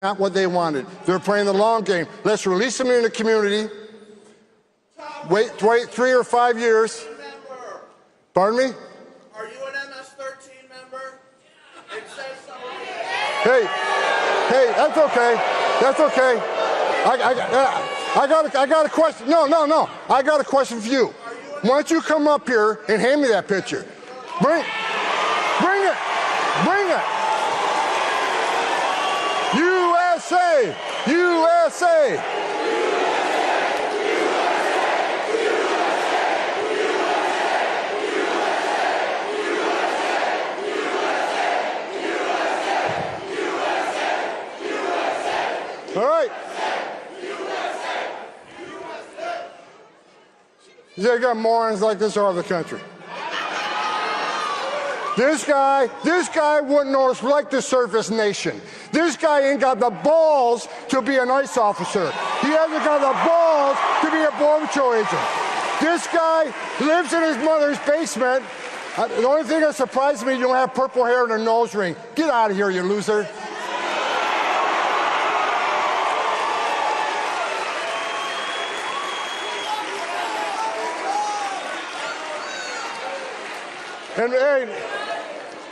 not what they wanted. They're playing the long game. Let's release them in the community. Wait 3 or 5 years. Pardon me? Are you an MS-13 member? It says so. Hey, that's okay. That's okay. I got a question. No. I got a question for you. Why don't you come up here and hand me that picture? Bring it. USA! USA! All right. You got morons like this all over the country. This guy wouldn't know it's like to serve his nation. This guy ain't got the balls to be an ICE officer. He hasn't got the balls to be a Border Patrol agent. This guy lives in his mother's basement. The only thing that surprises me, you don't have purple hair and a nose ring. Get out of here, you loser.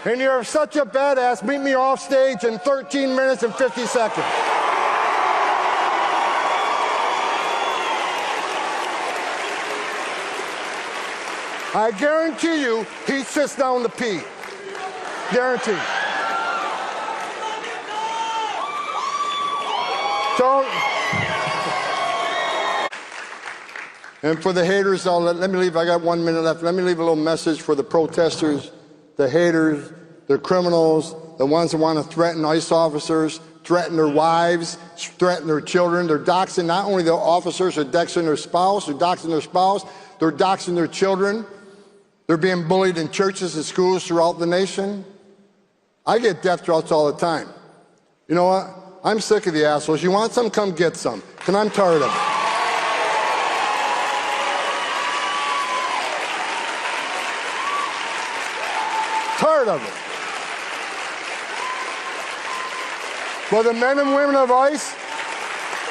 And you're such a badass, meet me off stage in 13 minutes and 50 seconds. I guarantee you, he sits down to pee. Guaranteed. And for the haters, let me leave, I got 1 minute left. Let me leave a little message for the protesters, the haters, the criminals, the ones that want to threaten ICE officers, threaten their wives, threaten their children. They're doxing not only the officers, they're doxing their spouse, they're doxing their children. They're being bullied in churches and schools throughout the nation. I get death threats all the time. You know what? I'm sick of the assholes. You want some? Come get some. Because I'm tired of it. Tired of it. For the men and women of ICE,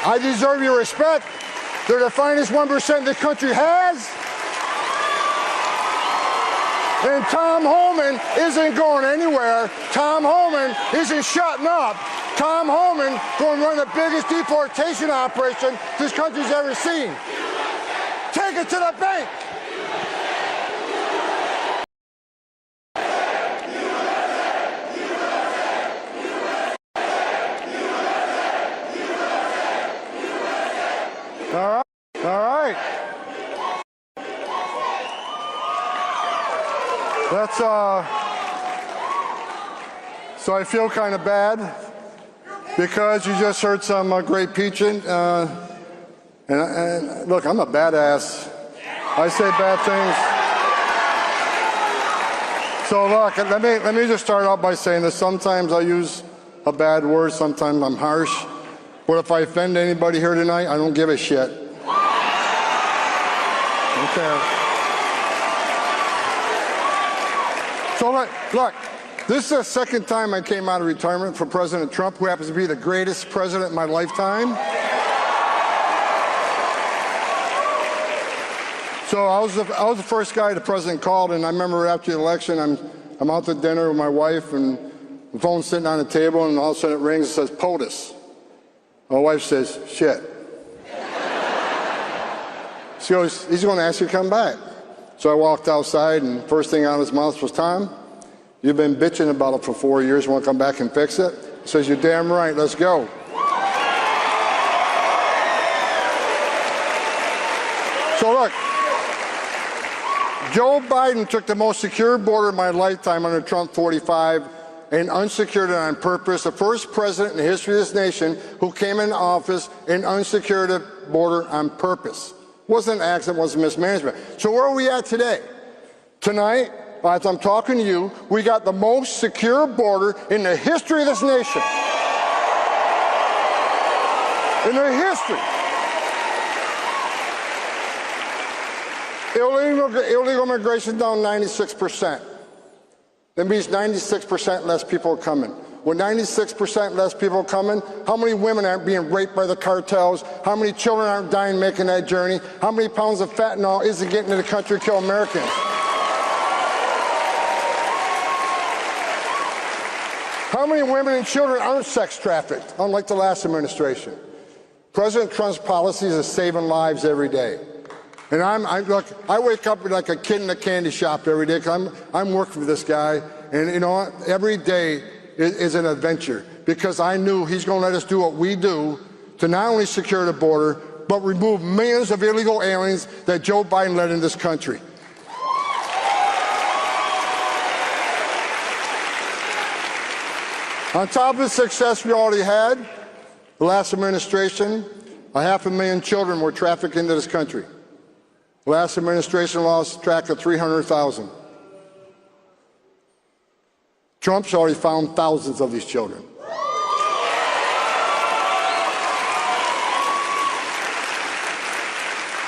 I deserve your respect. They're the finest 1% the country has. And Tom Homan isn't going anywhere. Tom Homan isn't shutting up. Tom Homan going to run the biggest deportation operation this country's ever seen. Take it to the bank. All right. That's so I feel kind of bad because you just heard some great preaching. And look, I'm a badass. I say bad things. So look, let me just start out by saying this. Sometimes I use a bad word. Sometimes I'm harsh. But if I offend anybody here tonight, I don't give a shit. Okay. So look, this is the second time I came out of retirement for President Trump, who happens to be the greatest president in my lifetime. So I was the first guy the president called, and I remember after the election, I'm out to dinner with my wife, and the phone's sitting on the table, and all of a sudden it rings and says, POTUS. My wife says, shit. She goes, he's going to ask you to come back. So I walked outside, and first thing out of his mouth was, Tom, you've been bitching about it for 4 years. You want to come back and fix it? He says, you're damn right. Let's go. So look, Joe Biden took the most secure border of my lifetime under Trump 45 and unsecured it on purpose. The first president in the history of this nation who came into office and unsecured a border on purpose. It wasn't an accident, it wasn't mismanagement. So where are we at today? Tonight, as I'm talking to you, we got the most secure border in the history of this nation. In the history. Illegal immigration down 96%. That means 96% less people are coming. with 96% less people coming? How many women aren't being raped by the cartels? How many children aren't dying making that journey? How many pounds of fentanyl isn't getting to the country to kill Americans? How many women and children aren't sex trafficked, unlike the last administration? President Trump's policies are saving lives every day. And look, I wake up like a kid in a candy shop every day because I'm working for this guy. And you know what? Every day is an adventure because I knew he's going to let us do what we do to not only secure the border, but remove millions of illegal aliens that Joe Biden let in this country. On top of the success we already had, the last administration, 500,000 children were trafficked into this country. The last administration lost track of 300,000. Trump's already found thousands of these children.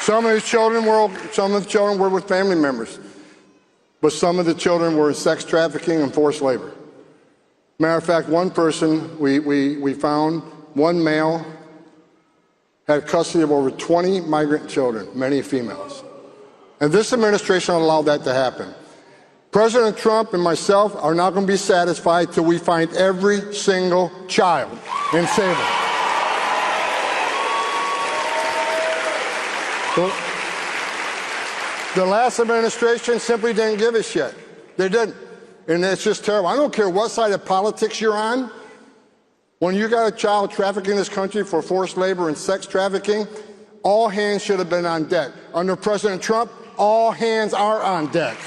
Some of the children were with family members, but some of the children were in sex trafficking and forced labor. Matter of fact, one person we found, one male, had custody of over 20 migrant children, many females. And this administration allowed that to happen. President Trump and myself are not going to be satisfied till we find every single child and save them. The last administration simply didn't give a shit. They didn't. And it's just terrible. I don't care what side of politics you're on. When you got a child trafficking in this country for forced labor and sex trafficking, all hands should have been on deck. Under President Trump, all hands are on deck.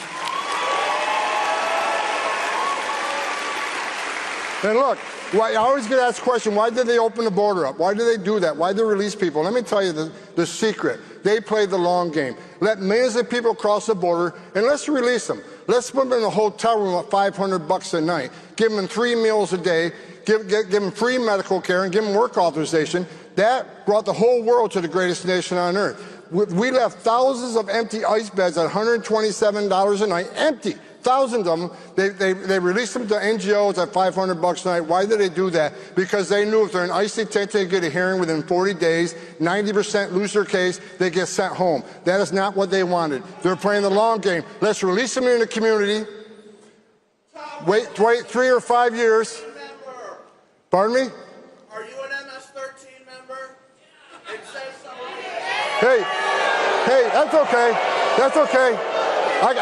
And look, I always get asked the question, why did they open the border up? Why did they do that? Why did they release people? Let me tell you the secret. They played the long game. Let millions of people cross the border, and let's release them. Let's put them in a hotel room at $500 a night, give them 3 meals a day, give them free medical care, and give them work authorization. That brought the whole world to the greatest nation on earth. We left thousands of empty ICE beds at $127 a night, empty. Thousands of them. They released them to NGOs at $500 a night. Why did they do that? Because they knew if they're in ICE detention, they get a hearing within 40 days, 90% lose their case, they get sent home. That is not what they wanted. They're playing the long game. Let's release them in the community. Wait 3 or 5 years. Pardon me? Are you an MS-13 member? It says so. Hey, that's okay. That's okay. I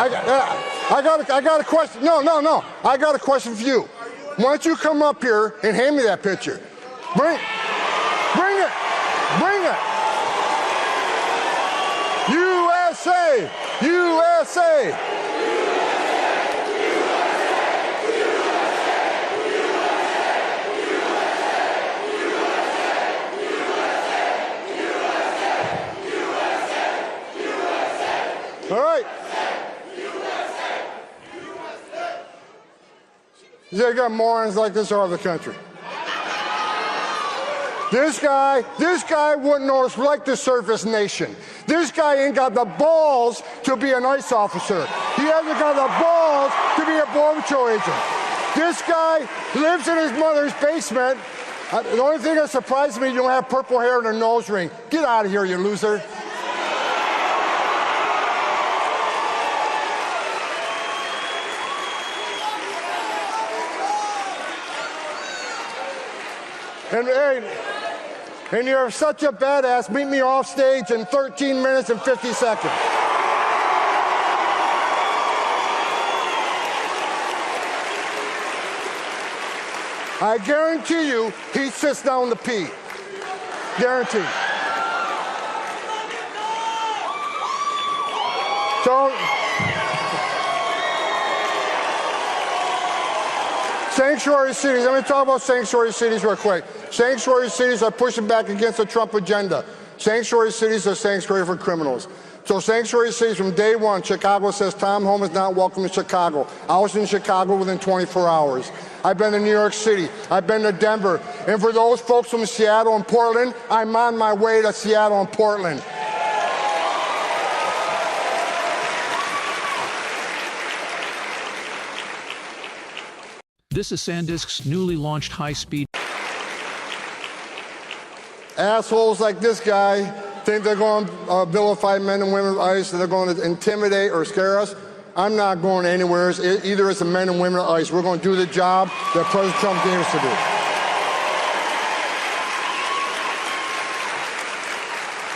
got a question. No. I got a question for you. Why don't you come up here and hand me that picture? Bring it. USA! USA! All right. You got morons like this all over the country. This guy wouldn't like the surface nation. This guy ain't got the balls to be an ICE officer. He hasn't got the balls to be a Border Patrol agent. This guy lives in his mother's basement. The only thing that surprises me, you don't have purple hair and a nose ring. Get out of here, you loser. And you're such a badass, meet me off stage in 13 minutes and 50 seconds. I guarantee you, he sits down to pee. Guaranteed. So, sanctuary cities, let me talk about sanctuary cities real quick. Sanctuary cities are pushing back against the Trump agenda. Sanctuary cities are sanctuary for criminals. So sanctuary cities from day one, Chicago says Tom Homan is not welcome in Chicago. I was in Chicago within 24 hours. I've been to New York City. I've been to Denver. And for those folks from Seattle and Portland, I'm on my way to Seattle and Portland. This is SanDisk's newly launched high-speed. Assholes like this guy think they're going to vilify men and women of ICE, and they're going to intimidate or scare us. I'm not going anywhere. Either as the men and women of ICE, we're going to do the job that President Trump gave us to do.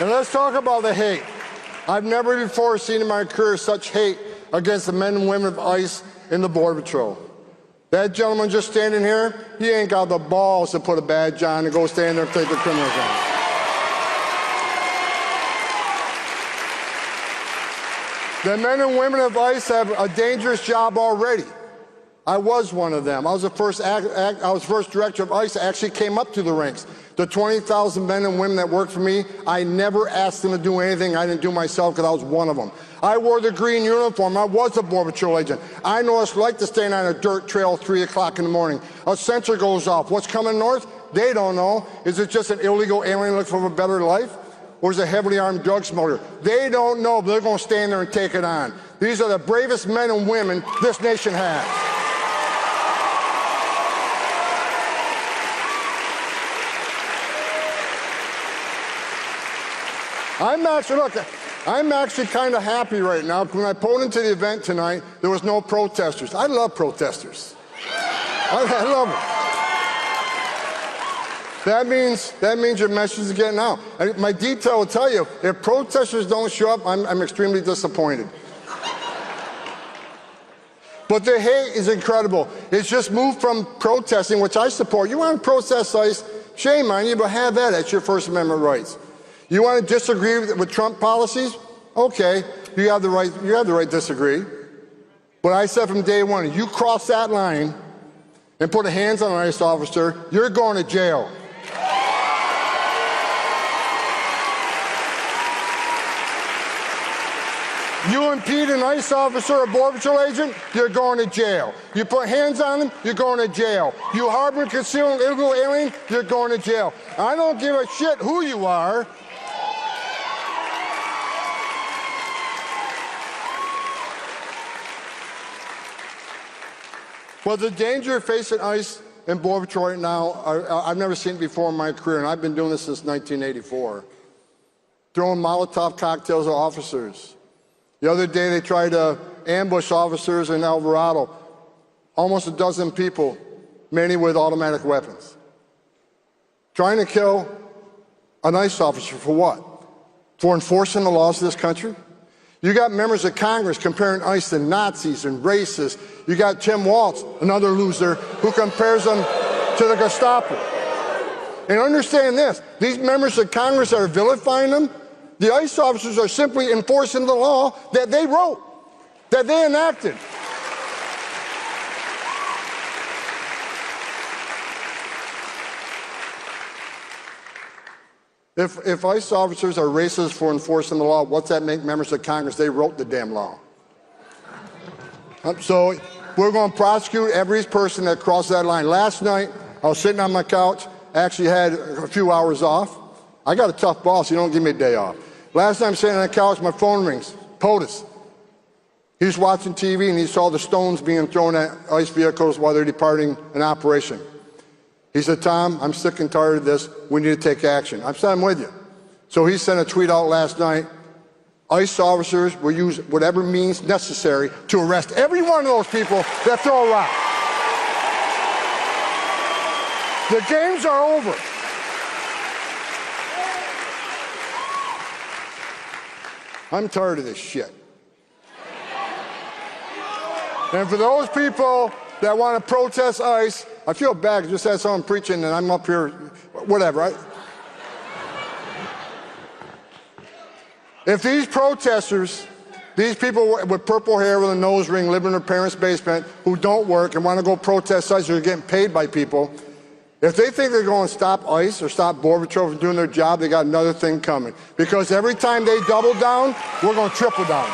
And let's talk about the hate. I've never before seen in my career such hate against the men and women of ICE in the Border Patrol. That gentleman just standing here, he ain't got the balls to put a badge on and go stand there and take the criminals on. The men and women of ICE have a dangerous job already. I was one of them. I was the first director of ICE that actually came up to the ranks. The 20,000 men and women that worked for me, I never asked them to do anything I didn't do myself because I was one of them. I wore the green uniform. I was a Border Patrol agent. I know what it's like to stand on a dirt trail at 3 o'clock in the morning. A sensor goes off. What's coming north? They don't know. Is it just an illegal alien looking for a better life? Or is it a heavily armed drug smuggler? They don't know, but they're going to stand there and take it on. These are the bravest men and women this nation has. I'm actually kind of happy right now. When I pulled into the event tonight, there was no protesters. I love protesters. I love them. That means your message is getting out. My detail will tell you, if protesters don't show up, I'm extremely disappointed. But the hate is incredible. It's just moved from protesting, which I support. You want to protest ICE? Shame on you, but have that. That's your First Amendment rights. You want to disagree with Trump policies? Okay, you have the right to disagree. But I said from day one, you cross that line and put hands on an ICE officer, you're going to jail. You impede an ICE officer or Border Patrol agent, you're going to jail. You put hands on them, you're going to jail. You harbor and conceal an illegal alien, you're going to jail. I don't give a shit who you are. Well, the danger facing ICE and Border Patrol right now, I've never seen it before in my career, and I've been doing this since 1984. Throwing Molotov cocktails at officers. The other day they tried to ambush officers in Alvarado. Almost a dozen people, many with automatic weapons. Trying to kill an ICE officer for what? For enforcing the laws of this country? You got members of Congress comparing ICE to Nazis and racists. You got Tim Walz, another loser, who compares them to the Gestapo. And understand this, these members of Congress that are vilifying them, the ICE officers are simply enforcing the law that they wrote, that they enacted. If ICE officers are racist for enforcing the law, what's that make members of Congress? They wrote the damn law. So we're going to prosecute every person that crosses that line. Last night, I was sitting on my couch, actually had a few hours off. I got a tough boss, he don't give me a day off. Last night I'm sitting on the couch, my phone rings, POTUS. He's watching TV and he saw the stones being thrown at ICE vehicles while they're departing an operation. He said, Tom, I'm sick and tired of this. We need to take action. I said, I'm with you. So he sent a tweet out last night. ICE officers will use whatever means necessary to arrest every one of those people that throw a rock. The games are over. I'm tired of this shit. And for those people that want to protest ICE, I feel bad. I just had someone preaching and I'm up here, whatever. Right? If these protesters, these people with purple hair with a nose ring live in their parents' basement who don't work and want to go protest ICE or are getting paid by people, if they think they're going to stop ICE or stop Border Patrol from doing their job, they got another thing coming. Because every time they double down, we're going to triple down.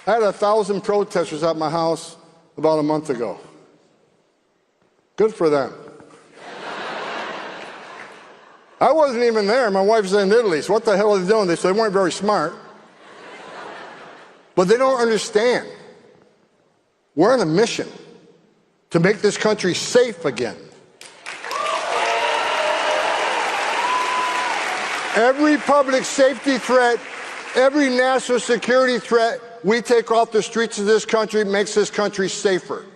I had 1,000 protesters at my house about a month ago. Good for them. I wasn't even there. My wife's in Italy, so what the hell are they doing? They said they weren't very smart. But they don't understand. We're on a mission to make this country safe again. Every public safety threat, every national security threat we take off the streets of this country makes this country safer.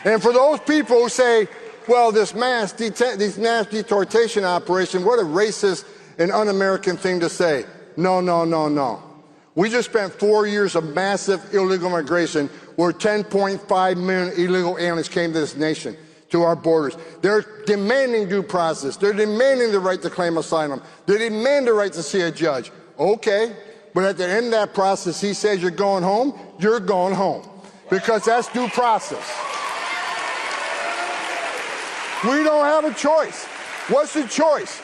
And for those people who say, well, this mass deportation operation, what a racist and un-American thing to say. No, no, no, no. We just spent 4 years of massive illegal migration where 10.5 million illegal aliens came to this nation, to our borders. They're demanding due process. They're demanding the right to claim asylum. They demand the right to see a judge. Okay, but at the end of that process, he says you're going home, you're going home. Because that's due process. We don't have a choice. What's the choice?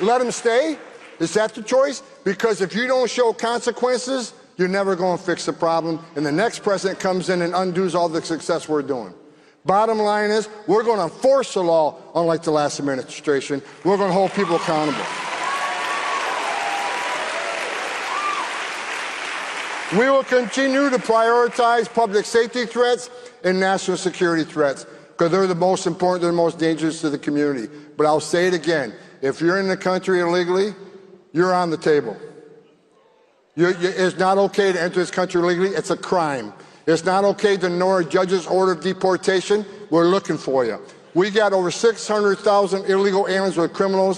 Let them stay? Is that the choice? Because if you don't show consequences, you're never going to fix the problem, and the next president comes in and undoes all the success we're doing. Bottom line is, we're going to enforce the law, unlike the last administration. We're going to hold people accountable. We will continue to prioritize public safety threats and national security threats, because they're the most important, they're the most dangerous to the community. But I'll say it again, if you're in the country illegally, you're on the table. It's not okay to enter this country illegally, it's a crime. It's not okay to ignore a judge's order of deportation, we're looking for you. We got over 600,000 illegal aliens with criminal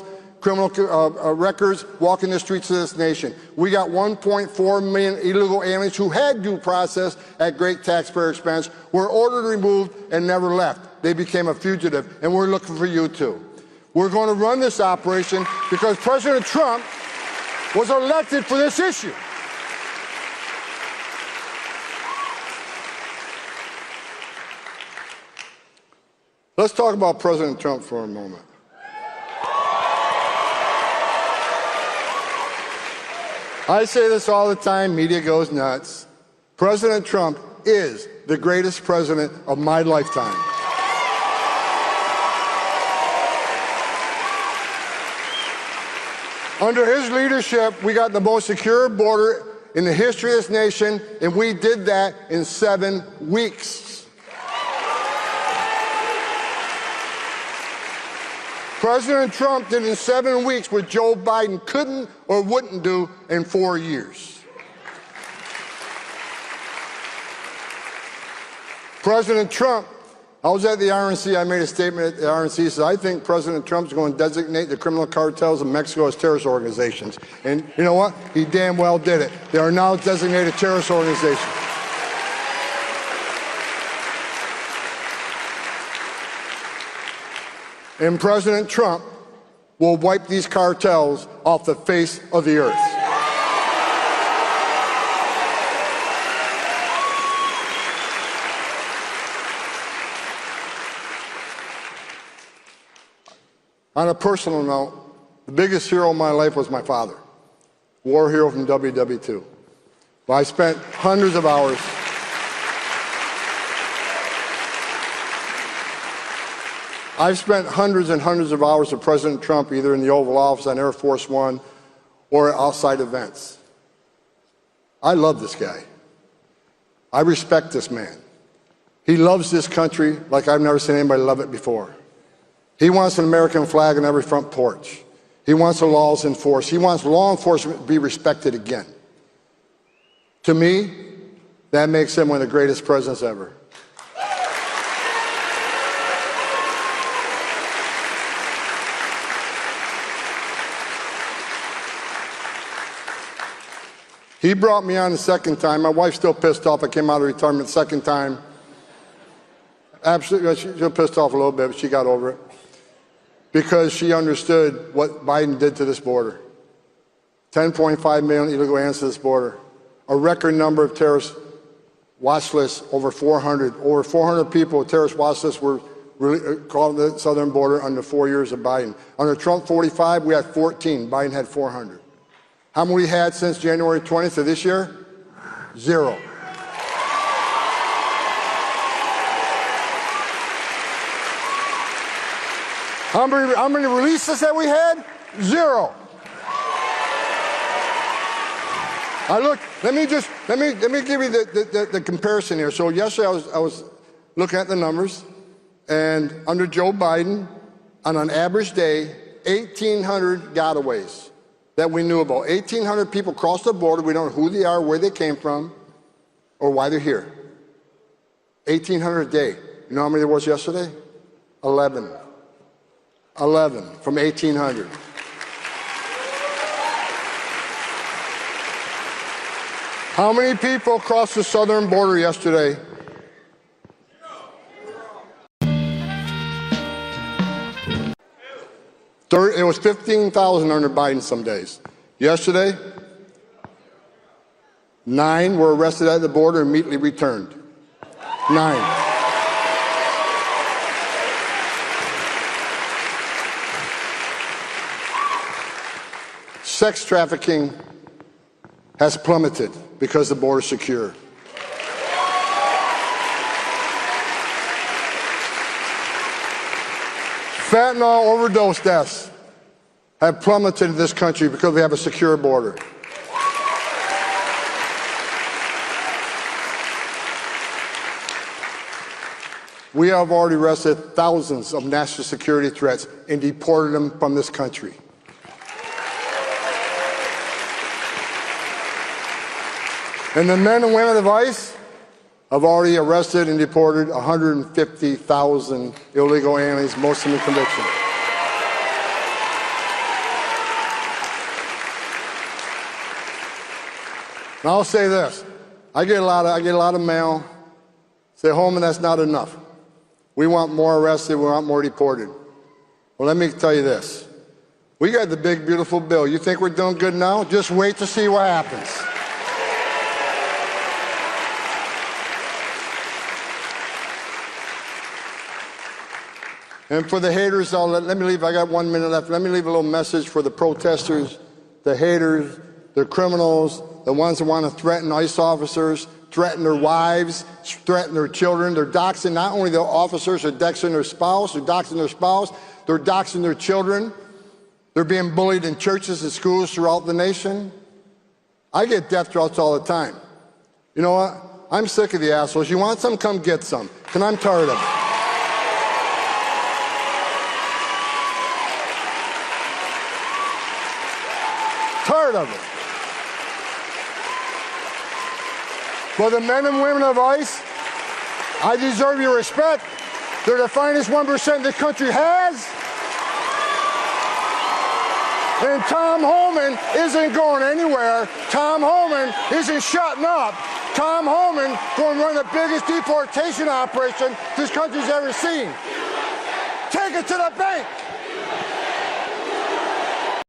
records walking the streets of this nation. We got 1.4 million illegal aliens who had due process at great taxpayer expense, were ordered removed and never left. They became a fugitive, and we're looking for you too. We're going to run this operation because President Trump was elected for this issue. Let's talk about President Trump for a moment. I say this all the time, media goes nuts. President Trump is the greatest president of my lifetime. Under his leadership, we got the most secure border in the history of this nation, and we did that in 7 weeks. President Trump did in 7 weeks what Joe Biden couldn't or wouldn't do in 4 years. President Trump, I was at the RNC, I made a statement at the RNC, said, I think President Trump's going to designate the criminal cartels in Mexico as terrorist organizations. And you know what? He damn well did it. They are now designated terrorist organizations. And President Trump will wipe these cartels off the face of the earth. On a personal note, the biggest hero of my life was my father, war hero from WW2. But I spent hundreds of hours I've spent hundreds and hundreds of hours with President Trump, either in the Oval Office on Air Force One or at outside events. I love this guy. I respect this man. He loves this country like I've never seen anybody love it before. He wants an American flag on every front porch. He wants the laws enforced. He wants law enforcement to be respected again. To me, that makes him one of the greatest presidents ever. He brought me on the second time. My wife's still pissed off. I came out of retirement the second time. Absolutely, she's still pissed off a little bit, but she got over it. Because she understood what Biden did to this border. 10.5 million illegal aliens to this border. A record number of terrorist watch lists, over 400. Over 400 people, terrorist watch lists were called the southern border under 4 years of Biden. Under Trump 45, we had 14. Biden had 400. How many we had since January 20th of this year? 0. How many releases that we had? Zero. Let me give you the comparison here. So yesterday I was looking at the numbers, and under Joe Biden, on an average day, 1,800 gotaways that we knew about. 1,800 people cross the border. We don't know who they are, where they came from, or why they're here. 1,800 a day. You know how many there was yesterday? 11. 11 from 1,800. How many people crossed the southern border yesterday? It was 15,000 under Biden some days. Yesterday, 9 were arrested at the border and immediately returned. 9. Sex trafficking has plummeted because the border is secure. Fentanyl overdose deaths have plummeted in this country because we have a secure border. We have already arrested thousands of national security threats and deported them from this country. And the men and women of ICE have already arrested and deported 150,000 illegal aliens, most of them in conviction. Now I'll say this: I get a lot of mail. Say, Homan, that's not enough. We want more arrested. We want more deported. Well, let me tell you this: we got the big, beautiful bill. You think we're doing good now? Just wait to see what happens. And for the haters, let me leave, I got 1 minute left. Let me leave a little message for the protesters, the haters, the criminals, the ones that want to threaten ICE officers, threaten their wives, threaten their children. They're doxing not only the officers, they're doxing their spouse, they're doxing their children. They're being bullied in churches and schools throughout the nation. I get death threats all the time. You know what? I'm sick of the assholes. You want some? Come get some. And I'm tired of it. Tired of it. For the men and women of ICE, I deserve your respect. They're the finest 1% the country has. And Tom Homan isn't going anywhere. Tom Homan isn't shutting up. Tom Homan going to run the biggest deportation operation this country's ever seen. Take it to the bank.